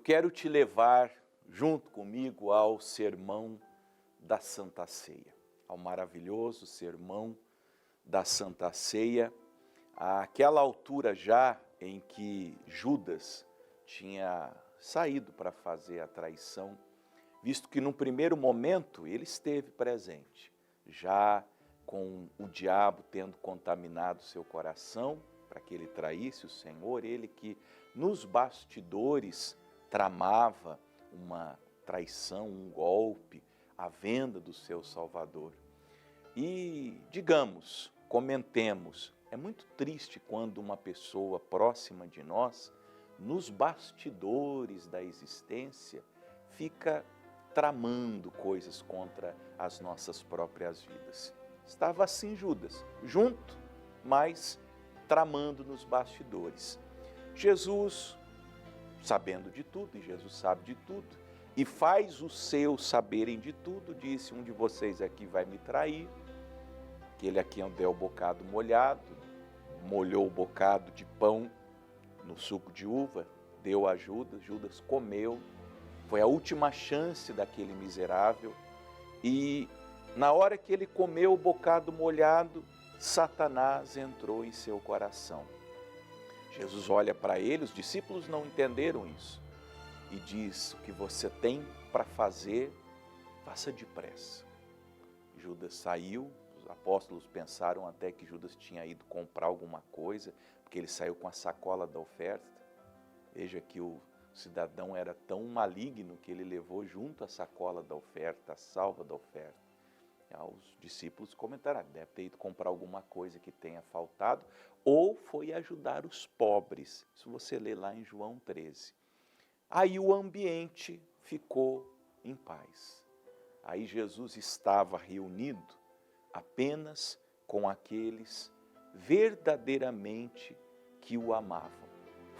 quero te levar junto comigo ao sermão da Santa Ceia, ao maravilhoso sermão da Santa Ceia, àquela altura já em que Judas tinha saído para fazer a traição, visto que no primeiro momento ele esteve presente, já com o diabo tendo contaminado seu coração para que ele traísse o Senhor, ele que nos bastidores tramava uma traição, um golpe, a venda do seu Salvador. E digamos, comentemos, é muito triste quando uma pessoa próxima de nós, nos bastidores da existência, fica tramando coisas contra as nossas próprias vidas. Estava assim Judas, junto, mas tramando nos bastidores. Jesus, sabendo de tudo, e Jesus sabe de tudo, e faz os seus saberem de tudo, disse: um de vocês aqui vai me trair. Aquele aqui deu o bocado molhado, molhou o bocado de pão no suco de uva, deu a Judas, Judas comeu, foi a última chance daquele miserável, e na hora que ele comeu o bocado molhado, Satanás entrou em seu coração. Jesus olha para ele, os discípulos não entenderam isso, e diz: o que você tem para fazer, faça depressa. Judas saiu, os apóstolos pensaram até que Judas tinha ido comprar alguma coisa, porque ele saiu com a sacola da oferta. Veja que o cidadão era tão maligno que ele levou junto a sacola da oferta, a salva da oferta. Os discípulos comentaram: deve ter ido comprar alguma coisa que tenha faltado, ou foi ajudar os pobres. Isso você lê lá em João 13. Aí o ambiente ficou em paz. Aí Jesus estava reunido apenas com aqueles verdadeiramente que o amavam.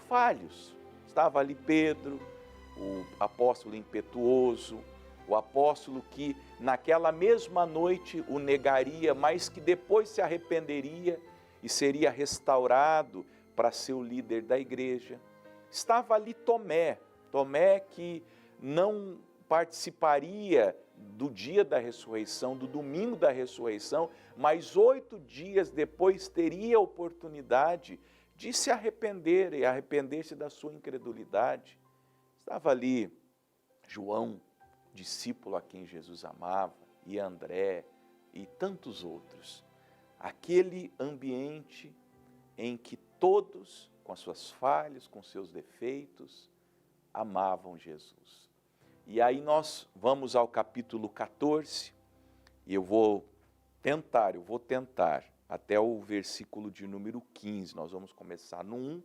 Falhos. Estava ali Pedro, o apóstolo impetuoso, o apóstolo que naquela mesma noite o negaria, mas que depois se arrependeria e seria restaurado para ser o líder da igreja. Estava ali Tomé que não participaria do dia da ressurreição, do domingo da ressurreição, mas 8 dias depois teria a oportunidade de se arrepender e arrepender-se da sua incredulidade. Estava ali João, discípulo a quem Jesus amava, e André e tantos outros. Aquele ambiente em que todos, com as suas falhas, com seus defeitos, amavam Jesus. E aí nós vamos ao capítulo 14, e eu vou tentar até o versículo de número 15. Nós vamos começar no 1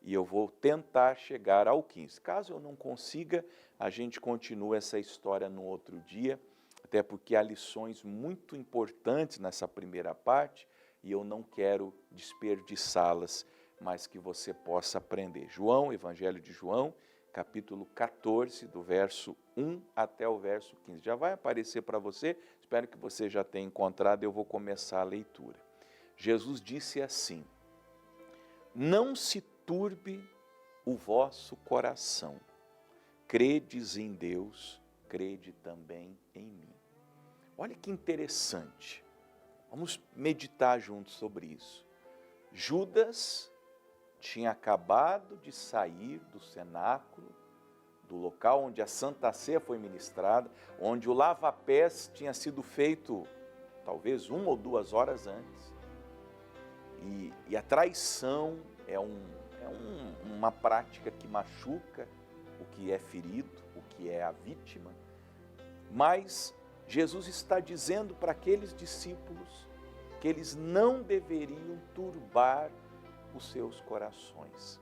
e eu vou tentar chegar ao 15. Caso eu não consiga, a gente continua essa história no outro dia, até porque há lições muito importantes nessa primeira parte e eu não quero desperdiçá-las, mas que você possa aprender. João, Evangelho de João, capítulo 14, do verso 1 até o verso 15. Já vai aparecer para você, espero que você já tenha encontrado, eu vou começar a leitura. Jesus disse assim: não se turbe o vosso coração, credes em Deus, crede também em mim. Olha que interessante, vamos meditar juntos sobre isso. Judas tinha acabado de sair do cenáculo, do local onde a Santa Ceia foi ministrada, onde o lava-pés tinha sido feito talvez 1 ou 2 horas antes. E a traição é uma prática que machuca o que é ferido, o que é a vítima. Mas Jesus está dizendo para aqueles discípulos que eles não deveriam turbar os seus corações.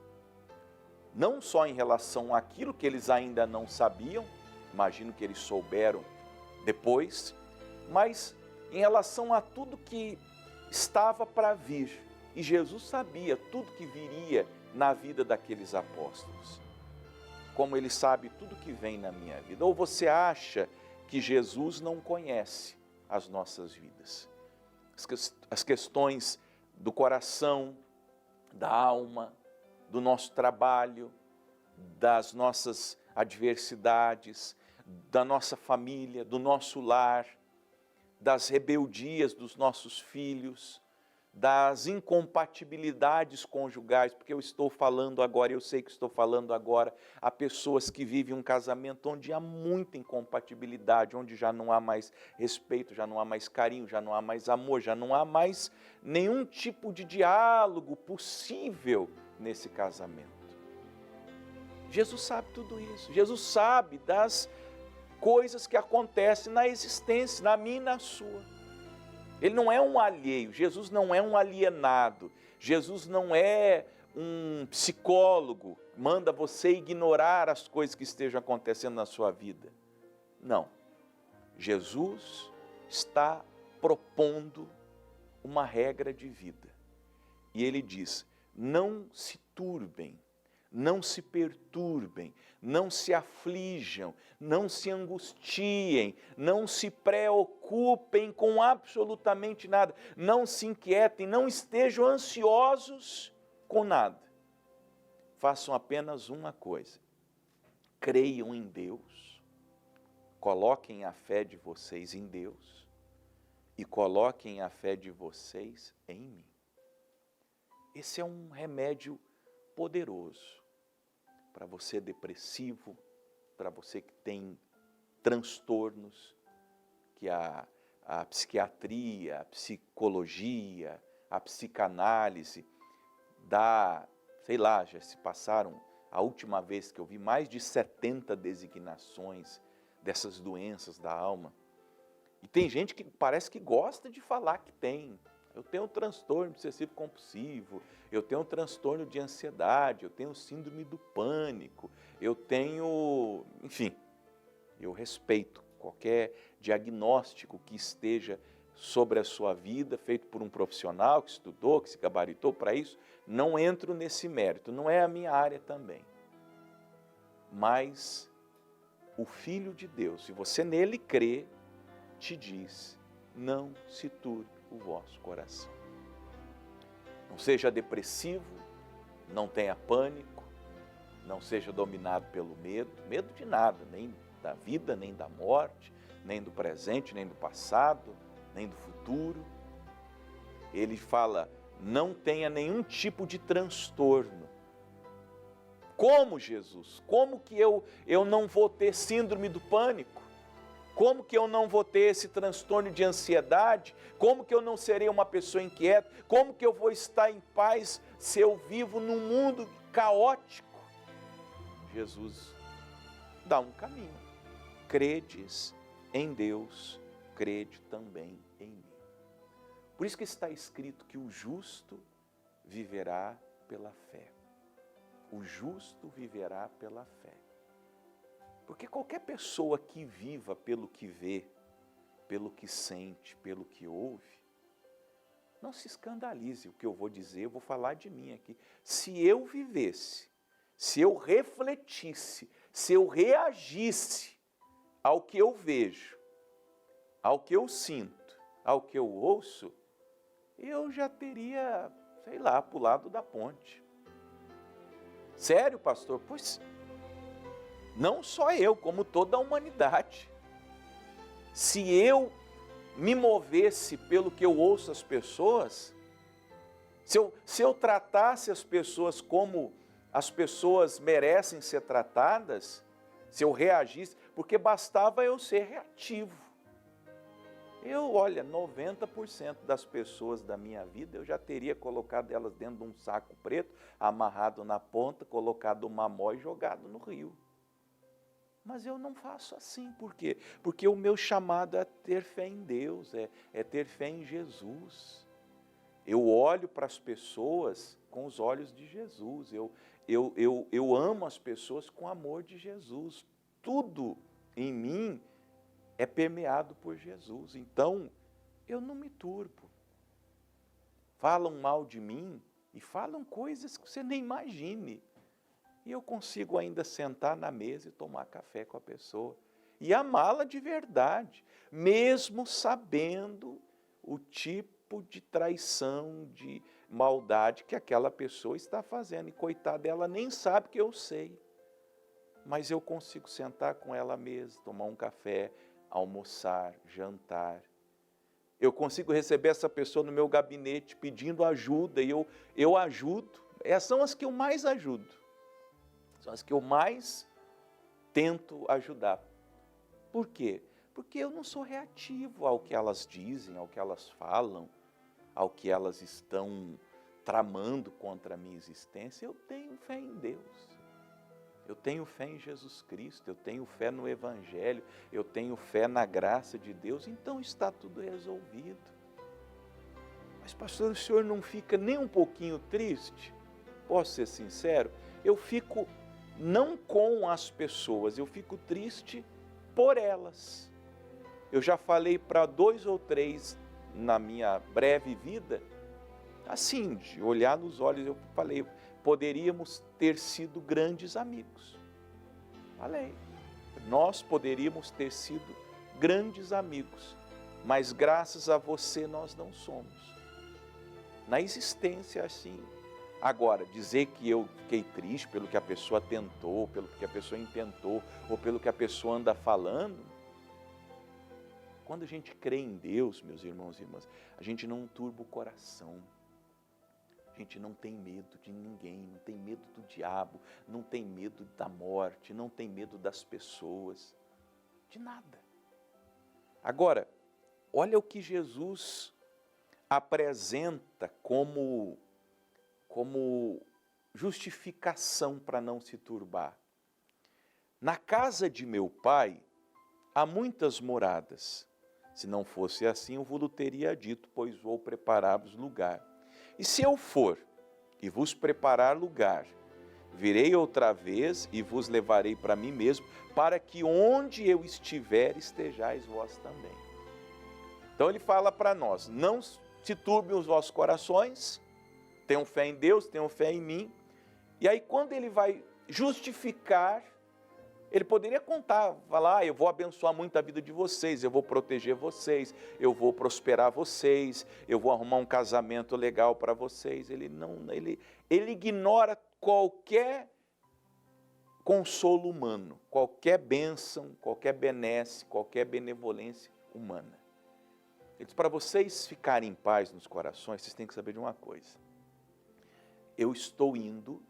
Não só em relação àquilo que eles ainda não sabiam, imagino que eles souberam depois, mas em relação a tudo que estava para vir. E Jesus sabia tudo que viria na vida daqueles apóstolos. Como ele sabe tudo que vem na minha vida. Ou você acha que Jesus não conhece as nossas vidas? As questões do coração, da alma, do nosso trabalho, das nossas adversidades da nossa família, do nosso lar, das rebeldias dos nossos filhos, das incompatibilidades conjugais, porque eu estou falando agora, eu sei que estou falando agora, há pessoas que vivem um casamento onde há muita incompatibilidade, onde já não há mais respeito, já não há mais carinho, já não há mais amor, já não há mais nenhum tipo de diálogo possível nesse casamento. Jesus sabe tudo isso, Jesus sabe das coisas que acontecem na existência, na minha e na sua. Ele não é um alheio, Jesus não é um alienado, Jesus não é um psicólogo, manda você ignorar as coisas que estejam acontecendo na sua vida. Não, Jesus está propondo uma regra de vida. E ele diz, não se turbem, não se perturbem, não se aflijam, não se angustiem, não se preocupem com absolutamente nada, não se inquietem, não estejam ansiosos com nada. Façam apenas uma coisa, creiam em Deus, coloquem a fé de vocês em Deus e coloquem a fé de vocês em mim. Esse é um remédio poderoso para você depressivo, para você que tem transtornos, que a psiquiatria, a psicologia, a psicanálise dá, sei lá, já se passaram, a última vez que eu vi, mais de 70 designações dessas doenças da alma. E tem gente que parece que gosta de falar que tem. Eu tenho um transtorno obsessivo compulsivo, eu tenho um transtorno de ansiedade, eu tenho síndrome do pânico, eu tenho, enfim, eu respeito qualquer diagnóstico que esteja sobre a sua vida, feito por um profissional que estudou, que se gabaritou para isso, não entro nesse mérito, não é a minha área também. Mas o Filho de Deus, se você nele crê, te diz, não se turbe o vosso coração. Não seja depressivo, não tenha pânico, não seja dominado pelo medo, medo de nada, nem da vida, nem da morte, nem do presente, nem do passado, nem do futuro. Ele fala, não tenha nenhum tipo de transtorno. Como, Jesus? Como que eu não vou ter síndrome do pânico? Como que eu não vou ter esse transtorno de ansiedade? Como que eu não serei uma pessoa inquieta? Como que eu vou estar em paz se eu vivo num mundo caótico? Jesus dá um caminho. Credes em Deus, crede também em mim. Por isso que está escrito que o justo viverá pela fé. O justo viverá pela fé. Porque qualquer pessoa que viva pelo que vê, pelo que sente, pelo que ouve, não se escandalize o que eu vou dizer, eu vou falar de mim aqui. Se eu vivesse, se eu refletisse, se eu reagisse ao que eu vejo, ao que eu sinto, ao que eu ouço, eu já teria, sei lá, pulado da ponte. Sério, pastor? Pois não só eu, como toda a humanidade. Se eu me movesse pelo que eu ouço as pessoas, se eu tratasse as pessoas como as pessoas merecem ser tratadas, se eu reagisse, porque bastava eu ser reativo. Olha, 90% das pessoas da minha vida, eu já teria colocado elas dentro de um saco preto, amarrado na ponta, colocado uma mó e jogado no rio. Mas eu não faço assim, por quê? Porque o meu chamado é ter fé em Deus, é ter fé em Jesus. Eu olho para as pessoas com os olhos de Jesus, eu amo as pessoas com o amor de Jesus. Tudo em mim é permeado por Jesus, então eu não me turbo. Falam mal de mim e falam coisas que você nem imagine. E eu consigo ainda sentar na mesa e tomar café com a pessoa. E amá-la de verdade, mesmo sabendo o tipo de traição, de maldade que aquela pessoa está fazendo. E coitada, ela nem sabe que eu sei. mas eu consigo sentar com ela à mesa, tomar um café, almoçar, jantar. Eu consigo receber essa pessoa no meu gabinete pedindo ajuda e eu ajudo. Essas são as que eu mais ajudo. São as que eu mais tento ajudar. Por quê? Porque eu não sou reativo ao que elas dizem, ao que elas falam, ao que elas estão tramando contra a minha existência. Eu tenho fé em Deus. Eu tenho fé em Jesus Cristo, eu tenho fé no Evangelho, eu tenho fé na graça de Deus, então está tudo resolvido. Mas pastor, o senhor não fica nem um pouquinho triste? Posso ser sincero? Eu fico não com as pessoas, eu fico triste por elas. Eu já falei para 2 ou 3 na minha breve vida, assim, de olhar nos olhos, eu falei, poderíamos ter sido grandes amigos. Falei, nós poderíamos ter sido grandes amigos, mas graças a você nós não somos. Na existência assim. Agora, dizer que eu fiquei triste pelo que a pessoa tentou, pelo que a pessoa intentou, ou pelo que a pessoa anda falando, quando a gente crê em Deus, meus irmãos e irmãs, a gente não turba o coração. A gente não tem medo de ninguém, não tem medo do diabo, não tem medo da morte, não tem medo das pessoas, de nada. Agora, olha o que Jesus apresenta como justificação para não se turbar. Na casa de meu pai há muitas moradas. Se não fosse assim, eu vos teria dito, pois vou preparar-vos lugar. E se eu for e vos preparar lugar, virei outra vez e vos levarei para mim mesmo, para que onde eu estiver, estejais vós também. Então ele fala para nós, não se turbem os vossos corações, tenham fé em Deus, tenham fé em mim. E aí quando ele vai justificar, ele poderia contar, falar, eu vou abençoar muito a vida de vocês, eu vou proteger vocês, eu vou prosperar vocês, eu vou arrumar um casamento legal para vocês. Ele ignora qualquer consolo humano, qualquer bênção, qualquer benesse, qualquer benevolência humana. Ele diz, para vocês ficarem em paz nos corações, vocês têm que saber de uma coisa. Eu estou indo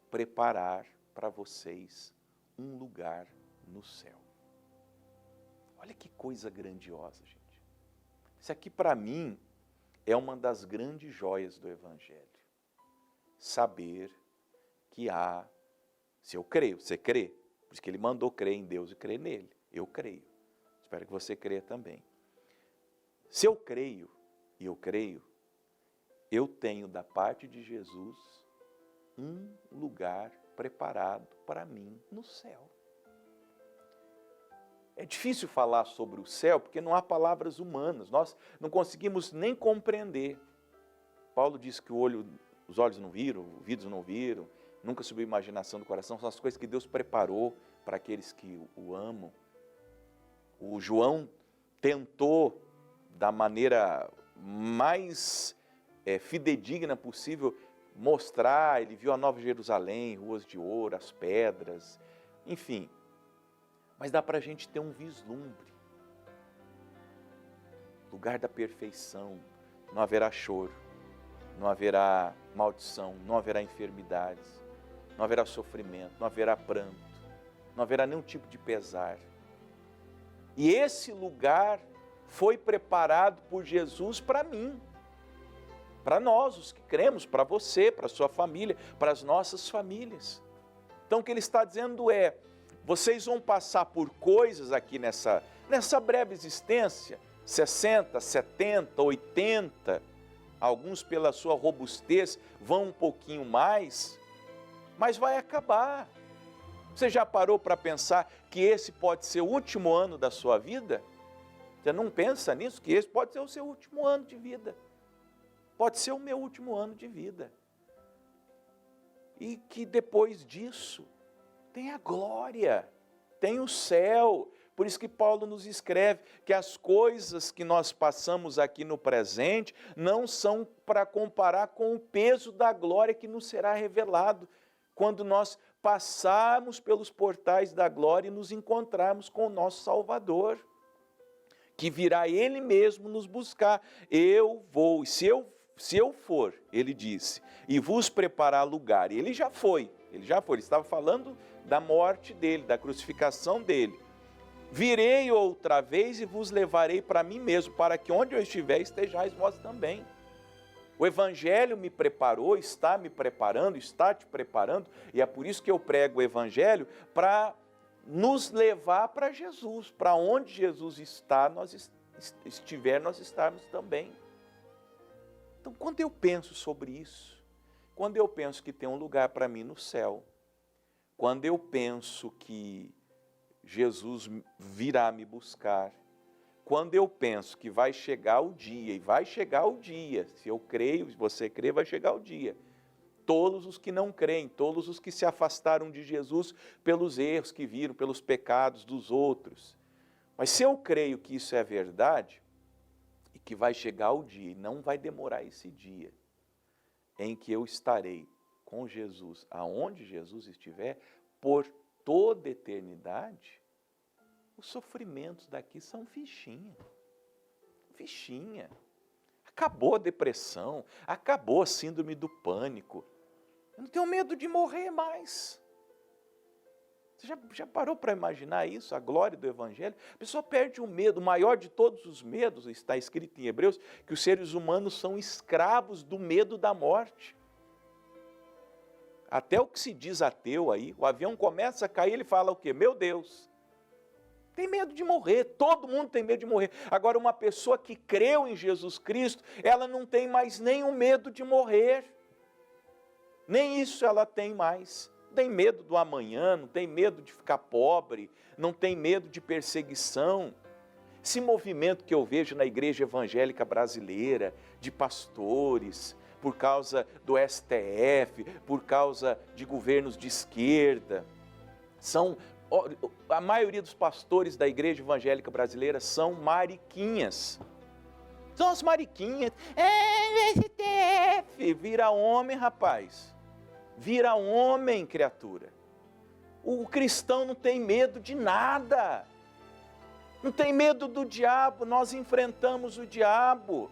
preparar para vocês um lugar no céu. Olha que coisa grandiosa, gente. Isso aqui para mim é uma das grandes joias do Evangelho. Saber que há, se eu creio, você crê? Por isso que ele mandou crer em Deus e crer nele. Eu creio. Espero que você creia também. Se eu creio, e eu creio, eu tenho da parte de Jesus um lugar preparado para mim no céu. É difícil falar sobre o céu porque não há palavras humanas, nós não conseguimos nem compreender. Paulo diz que os olhos não viram, os ouvidos não viram, nunca subiu a imaginação do coração, são as coisas que Deus preparou para aqueles que o amam. O João tentou, da maneira mais fidedigna possível, mostrar, ele viu a Nova Jerusalém, ruas de ouro, as pedras, enfim. Mas dá para a gente ter um vislumbre. Lugar da perfeição, não haverá choro, não haverá maldição, não haverá enfermidades, não haverá sofrimento, não haverá pranto, não haverá nenhum tipo de pesar. E esse lugar foi preparado por Jesus para mim. Para nós, os que cremos, para você, para a sua família, para as nossas famílias. Então o que ele está dizendo é, vocês vão passar por coisas aqui nessa breve existência, 60, 70, 80, alguns pela sua robustez vão um pouquinho mais, mas vai acabar. Você já parou para pensar que esse pode ser o último ano da sua vida? Você não pensa nisso? Que esse pode ser o seu último ano de vida. Pode ser o meu último ano de vida. E que depois disso tem a glória, tem o céu. Por isso que Paulo nos escreve que as coisas que nós passamos aqui no presente não são para comparar com o peso da glória que nos será revelado quando nós passarmos pelos portais da glória e nos encontrarmos com o nosso Salvador, que virá Ele mesmo nos buscar. Eu vou, se eu for, ele disse, e vos preparar lugar. Ele já foi, ele estava falando da morte dele, da crucificação dele. Virei outra vez e vos levarei para mim mesmo, para que onde eu estiver estejais vós também. O Evangelho me preparou, está me preparando, está te preparando, e é por isso que eu prego o Evangelho, para nos levar para Jesus, para onde Jesus está, nós estarmos também. Então, quando eu penso sobre isso, quando eu penso que tem um lugar para mim no céu, quando eu penso que Jesus virá me buscar, quando eu penso que vai chegar o dia, e vai chegar o dia, se eu creio, se você crê, vai chegar o dia. Todos os que não creem, todos os que se afastaram de Jesus pelos erros que viram, pelos pecados dos outros. Mas se eu creio que isso é verdade, e que vai chegar o dia, e não vai demorar esse dia, em que eu estarei com Jesus, aonde Jesus estiver, por toda eternidade, os sofrimentos daqui são fichinha. Fichinha. Acabou a depressão, acabou a síndrome do pânico. Eu não tenho medo de morrer mais. Você já parou para imaginar isso, a glória do Evangelho? A pessoa perde o medo, o maior de todos os medos, está escrito em Hebreus, que os seres humanos são escravos do medo da morte. Até o que se diz ateu aí, o avião começa a cair, ele fala o quê? Meu Deus, tem medo de morrer, todo mundo tem medo de morrer. Agora, uma pessoa que creu em Jesus Cristo, ela não tem mais nenhum medo de morrer. Nem isso ela tem mais. Não tem medo do amanhã, não tem medo de ficar pobre, não tem medo de perseguição. Esse movimento que eu vejo na igreja evangélica brasileira, de pastores, por causa do STF, por causa de governos de esquerda, a maioria dos pastores da igreja evangélica brasileira são mariquinhas. São as mariquinhas. STF, vira homem, rapaz. Vira homem, criatura. O cristão não tem medo de nada. Não tem medo do diabo, nós enfrentamos o diabo.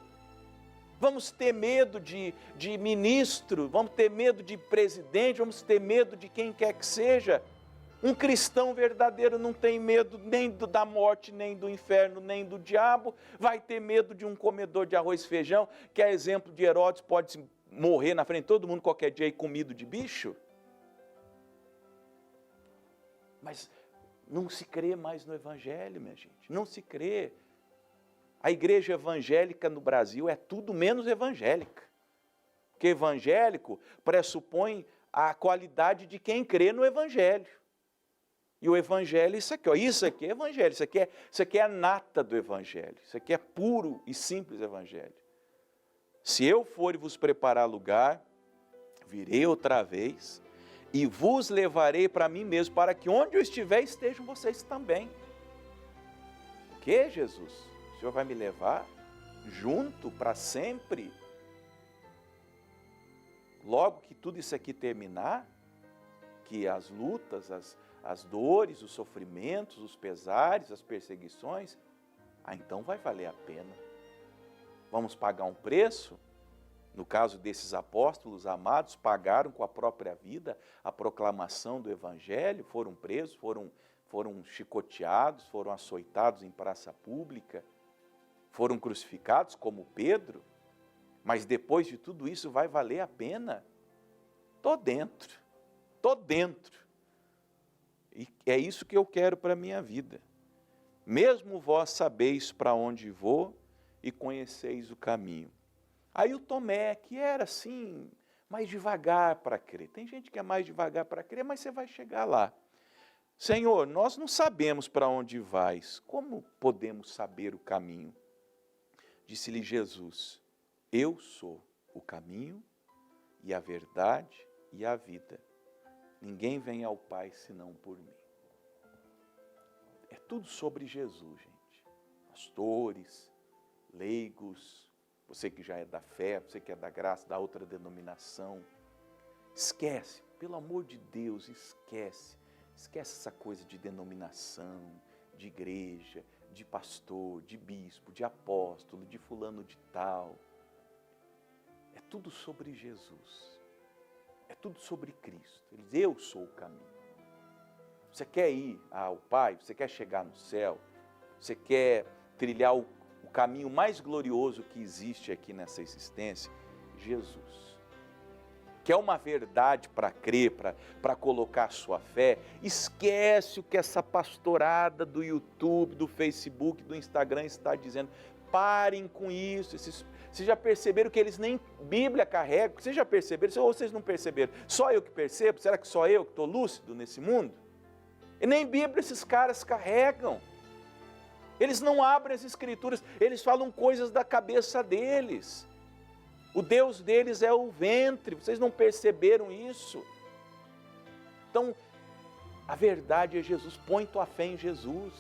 Vamos ter medo de ministro, vamos ter medo de presidente, vamos ter medo de quem quer que seja. Um cristão verdadeiro não tem medo nem da morte, nem do inferno, nem do diabo. Vai ter medo de um comedor de arroz e feijão, que é exemplo de Herodes, pode morrer na frente de todo mundo qualquer dia e comido de bicho? Mas não se crê mais no Evangelho, minha gente, não se crê. A igreja evangélica no Brasil é tudo menos evangélica. Porque evangélico pressupõe a qualidade de quem crê no Evangelho. E o Evangelho é isso aqui, ó, isso aqui é Evangelho, isso aqui é a nata do Evangelho, isso aqui é puro e simples Evangelho. Se eu for e vos preparar lugar, virei outra vez e vos levarei para mim mesmo, para que onde eu estiver estejam vocês também. Que Jesus? O Senhor vai me levar junto para sempre? Logo que tudo isso aqui terminar, que as lutas, as dores, os sofrimentos, os pesares, as perseguições, então vai valer a pena. Vamos pagar um preço? No caso desses apóstolos amados, pagaram com a própria vida a proclamação do Evangelho, foram presos, foram chicoteados, foram açoitados em praça pública, foram crucificados como Pedro, mas depois de tudo isso vai valer a pena? Tô dentro. E é isso que eu quero para a minha vida. Mesmo vós sabeis para onde vou e conheceis o caminho. Aí o Tomé, que era assim, mais devagar para crer. Tem gente que é mais devagar para crer, mas você vai chegar lá. Senhor, nós não sabemos para onde vais. Como podemos saber o caminho? Disse-lhe Jesus, eu sou o caminho e a verdade e a vida. Ninguém vem ao Pai senão por mim. É tudo sobre Jesus, gente. Pastores, leigos, você que já é da fé, você que é da graça, da outra denominação. Esquece, pelo amor de Deus, esquece essa coisa de denominação, de igreja, de pastor, de bispo, de apóstolo, de fulano de tal. É tudo sobre Jesus, é tudo sobre Cristo. Ele diz, eu sou o caminho. Você quer ir ao Pai, você quer chegar no céu, você quer trilhar o caminho mais glorioso que existe aqui nessa existência? Jesus. Quer uma verdade para crer, para colocar a sua fé? Esquece o que essa pastorada do YouTube, do Facebook, do Instagram está dizendo. Parem com isso. Vocês já perceberam que eles nem Bíblia carregam? Vocês já perceberam? Ou vocês não perceberam? Só eu que percebo? Será que só eu que estou lúcido nesse mundo? E nem Bíblia esses caras carregam. Eles não abrem as Escrituras, eles falam coisas da cabeça deles. O Deus deles é o ventre, vocês não perceberam isso? Então, a verdade é Jesus, põe tua fé em Jesus.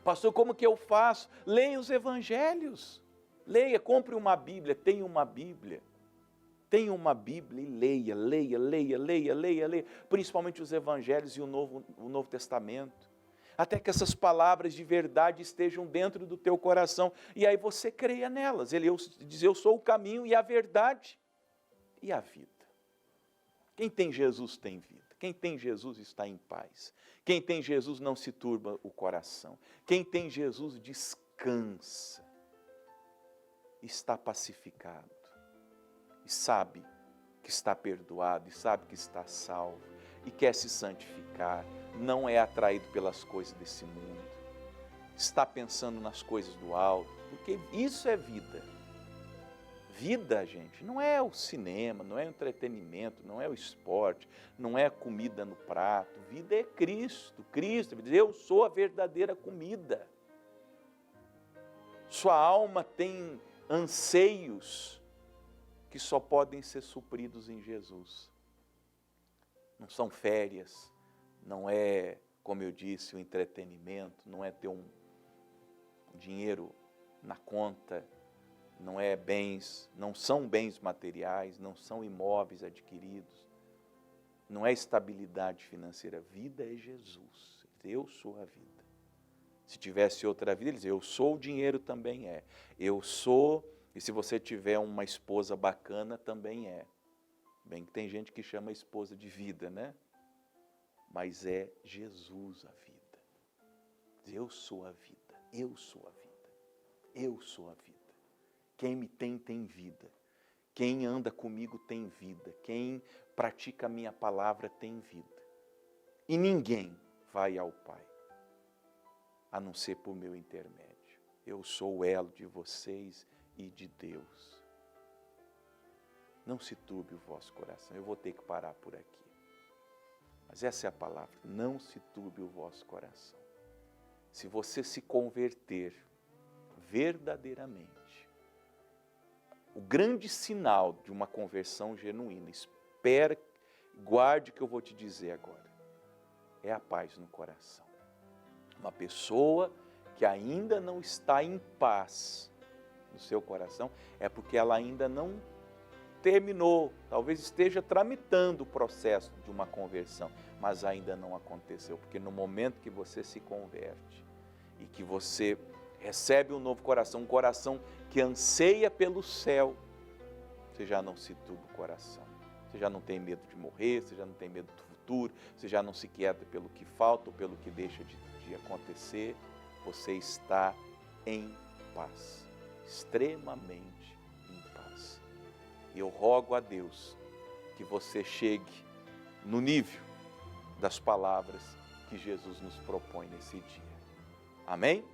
Pastor, como que eu faço? Leia os evangelhos, leia, compre uma Bíblia, tenha uma Bíblia. Tenha uma Bíblia e leia, principalmente os evangelhos e o Novo Testamento. Até que essas palavras de verdade estejam dentro do teu coração, e aí você creia nelas. Ele diz, eu sou o caminho e a verdade e a vida. Quem tem Jesus tem vida. Quem tem Jesus está em paz. Quem tem Jesus não se turba o coração. Quem tem Jesus descansa, está pacificado, e sabe que está perdoado, e sabe que está salvo, e quer se santificar, não é atraído pelas coisas desse mundo, está pensando nas coisas do alto, porque isso é vida. Vida, gente, não é o cinema, não é o entretenimento, não é o esporte, não é a comida no prato. Vida é Cristo. Cristo diz, eu sou a verdadeira comida. Sua alma tem anseios que só podem ser supridos em Jesus. Não são férias, não é, como eu disse, o entretenimento, não é ter um dinheiro na conta, não é bens, não são bens materiais, não são imóveis adquiridos, não é estabilidade financeira. Vida é Jesus, eu sou a vida. Se tivesse outra vida, ele dizia, eu sou o dinheiro, também é. Eu sou, e se você tiver uma esposa bacana, também é. Bem que tem gente que chama a esposa de vida, né? Mas é Jesus a vida. Eu sou a vida, eu sou a vida, eu sou a vida. Quem me tem, tem vida. Quem anda comigo tem vida. Quem pratica a minha palavra tem vida. E ninguém vai ao Pai, a não ser por meu intermédio. Eu sou o elo de vocês e de Deus. Não se turbe o vosso coração. Eu vou ter que parar por aqui. Mas essa é a palavra. Não se turbe o vosso coração. Se você se converter verdadeiramente, o grande sinal de uma conversão genuína, espera, guarde o que eu vou te dizer agora, é a paz no coração. Uma pessoa que ainda não está em paz no seu coração, é porque ela ainda não terminou, talvez esteja tramitando o processo de uma conversão, mas ainda não aconteceu, porque no momento que você se converte e que você recebe um novo coração, um coração que anseia pelo céu, você já não se turba o coração, você já não tem medo de morrer, você já não tem medo do futuro, você já não se quieta pelo que falta ou pelo que deixa de acontecer, você está em paz, extremamente em paz. E eu rogo a Deus que você chegue no nível das palavras que Jesus nos propõe nesse dia. Amém?